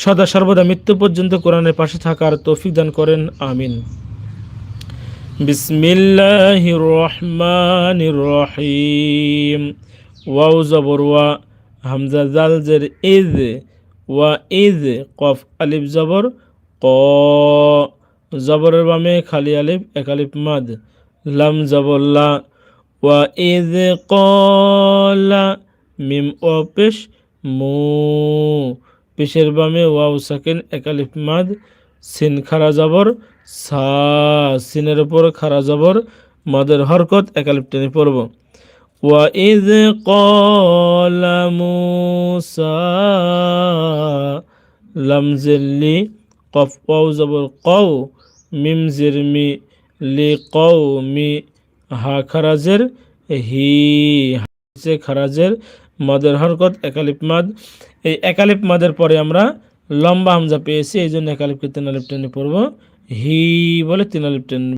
সদা সর্বদা মৃত্যু পর্যন্ত কোরআনের পাশে থাকার তৌফিক দান করেন, আমিন। বিসমিল্লাহির রহমানির রহিম। ওয়াও জবর ওয়া, হামজা জাল জের ইজ, ওয়া ইজ, কফ আলিফ জবর ক, জবরের বামে খালি আলিফ এক আলিফ মাদ, লাম জবর লা, ওয়া ইজ ক্বালা, মিম ও পেশ মু, পেশের বামে ওয়াও সাকিন এক আলিফ মাদ, সিন খারা জবর সা, সিনের উপর খারা জবর মাদের হরকত এক আলিফ টেনে পড়ব। ওয়া ইজ ক্বালা মূসা, লাম জিল্লি, কফ ওয়াও জবর কও, মিম জির মি, লি কওমি, হা খারাজের হি, হাসে খারাজের মাদের হরকত এক আলিফ মাদ। এই এক আলিফ মাদের পরে আমরা লম্বা হামজা পেয়েছি, এই জন্য এক আলিফকে তিন আলিফ টেনে পড়ব, হি বলে তিন আলিফ টেনে